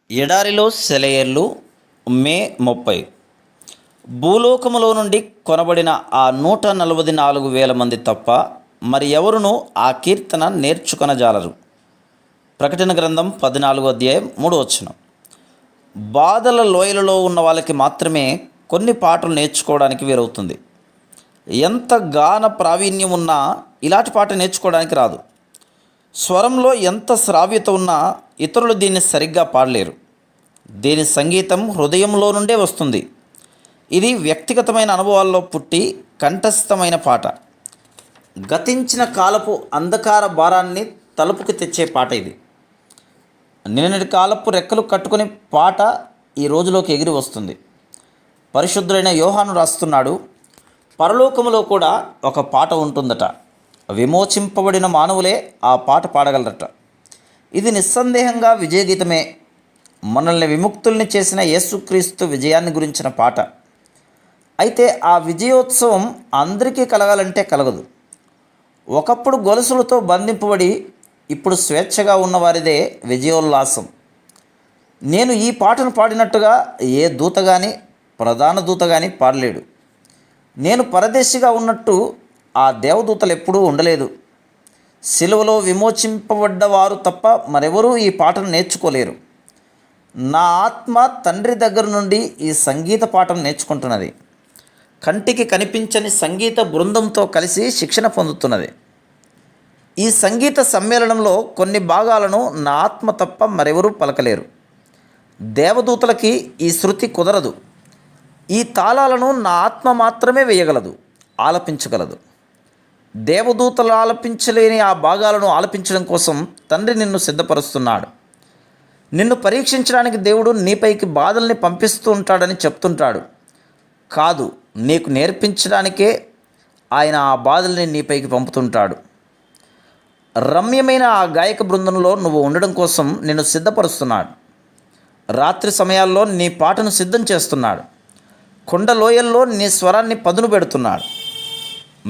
ఎడారిలో సెలయేర్లు మే 30. భూలోకములో నుండి కొనబడిన ఆ 144,000 మంది తప్ప మరి ఎవరునూ ఆ కీర్తన నేర్చుకొనజాలరు. ప్రకటన గ్రంథం 14వ అధ్యాయం 3వ వచనం. బాధల లోయలలో ఉన్న వాళ్ళకి మాత్రమే కొన్ని పాటలు నేర్చుకోవడానికి వీలవుతుంది. ఎంత గాన ప్రావీణ్యం ఉన్నా ఇలాంటి పాట నేర్చుకోవడానికి రాదు. స్వరంలో ఎంత శ్రావ్యత ఉన్నా ఇతరులు దీన్ని సరిగ్గా పాడలేరు. దీని సంగీతం హృదయంలో నుండే వస్తుంది. ఇది వ్యక్తిగతమైన అనుభవాల్లో పుట్టి కంఠస్థమైన పాట. గతించిన కాలపు అంధకార భారాన్ని తలుపుకి తెచ్చే పాట ఇది. నిన్నటి కాలపు రెక్కలు కట్టుకుని పాట ఈ రోజులోకి ఎగిరి వస్తుంది. పరిశుద్ధుడైన యోహాను రాస్తున్నాడు, పరలోకములో కూడా ఒక పాట ఉంటుందట. విమోచింపబడిన మానవులే ఆ పాట పాడగలరట. ఇది నిస్సందేహంగా విజయగీతమే. మనల్ని విముక్తుల్ని చేసిన యేసుక్రీస్తు విజయాన్ని గురించిన పాట. అయితే ఆ విజయోత్సవం అందరికీ కలగాలంటే కలగదు. ఒకప్పుడు గొలుసులతో బంధింపబడి ఇప్పుడు స్వేచ్ఛగా ఉన్నవారిదే విజయోల్లాసం. నేను ఈ పాటను పాడినట్టుగా ఏ దూత కానీ ప్రధాన దూత కానీ పాడలేడు. నేను పరదేశిగా ఉన్నట్టు ఆ దేవదూతలు ఎప్పుడూ ఉండలేదు. సిలువలో విమోచింపబడ్డవారు తప్ప మరెవరూ ఈ పాటను నేర్చుకోలేరు. నా ఆత్మ తండ్రి దగ్గర నుండి ఈ సంగీత పాఠం నేర్చుకుంటున్నది. కంటికి కనిపించని సంగీత బృందంతో కలిసి శిక్షణ పొందుతున్నది. ఈ సంగీత సమ్మేళనంలో కొన్ని భాగాలను నా ఆత్మ తప్ప మరెవరూ పలకలేరు. దేవదూతలకి ఈ శృతి కుదరదు. ఈ తాళాలను నా ఆత్మ మాత్రమే వేయగలదు, ఆలపించగలదు. దేవదూతలు ఆలపించలేని ఆ భాగాలను ఆలపించడం కోసం తండ్రి నిన్ను సిద్ధపరుస్తున్నాడు. నిన్ను పరీక్షించడానికి దేవుడు నీపైకి బాధల్ని పంపిస్తూ ఉంటాడని చెప్తుంటాడు. కాదు, నీకు నేర్పించడానికే ఆయన ఆ బాధల్ని నీపైకి పంపుతుంటాడు. రమ్యమైన ఆ గాయక బృందంలో నువ్వు ఉండడం కోసం నిన్ను సిద్ధపరుస్తున్నాడు. రాత్రి సమయాల్లో నీ పాటను సిద్ధం చేస్తున్నాడు. కొండ లోయల్లో నీ స్వరాన్ని పదును పెడుతున్నాడు.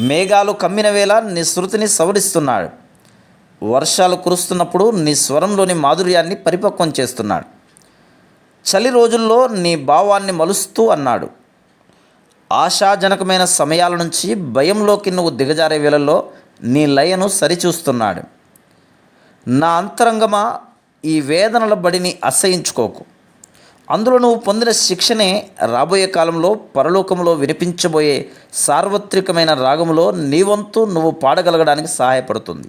మేఘాలు కమ్మిన వేళ నీ శృతిని సవరిస్తున్నాడు. వర్షాలు కురుస్తున్నప్పుడు నీ స్వరంలోని మాధుర్యాన్ని పరిపక్వం చేస్తున్నాడు. చలి రోజుల్లో నీ భావాన్ని మలుస్తూ అన్నాడు. ఆశాజనకమైన సమయాల నుంచి భయంలోకి నువ్వు దిగజారే వేళల్లో నీ లయను సరిచూస్తున్నాడు. నా అంతరంగమా, ఈ వేదనల బడిని అసహించుకోకు. అందులో నువ్వు పొందిన శిక్షణే రాబోయే కాలంలో పరలోకంలో వినిపించబోయే సార్వత్రికమైన రాగములో నీ వంతు నువ్వు పాడగలగడానికి సహాయపడుతుంది.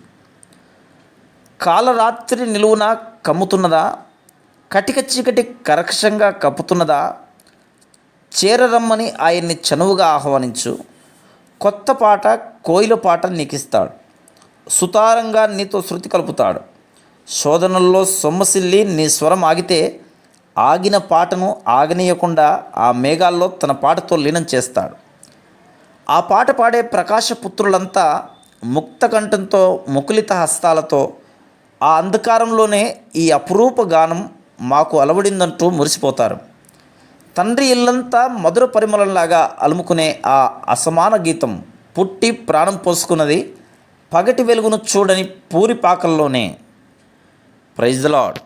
కాలరాత్రి నిలువున కమ్ముతున్నదా? కటిక చీకటి కరకషంగా కప్పుతున్నదా? చేరరమ్మని ఆయన్ని చనువుగా ఆహ్వానించు. కొత్త పాట, కోయిల పాట నీకిస్తాడు. సుతారంగా నీతో శృతి కలుపుతాడు. శోధనల్లో సొమ్మసిల్లి నీ స్వరం ఆగితే ఆగిన పాటను ఆగనీయకుండా ఆ మేఘాల్లో తన పాటతో లీనం చేస్తాడు. ఆ పాట పాడే ప్రకాశపుత్రులంతా ముక్త కంఠంతో, ముకులిత హస్తాలతో ఆ అంధకారంలోనే ఈ అపురూప గానం మాకు అలవడిందంటూ మురిసిపోతారు. తండ్రి ఇల్లంతా మధుర పరిమళంలాగా అలుముకునే ఆ అసమాన గీతం పుట్టి ప్రాణం పోసుకున్నది పగటి వెలుగును చూడని పూరి పాకల్లోనే. Praise the lord.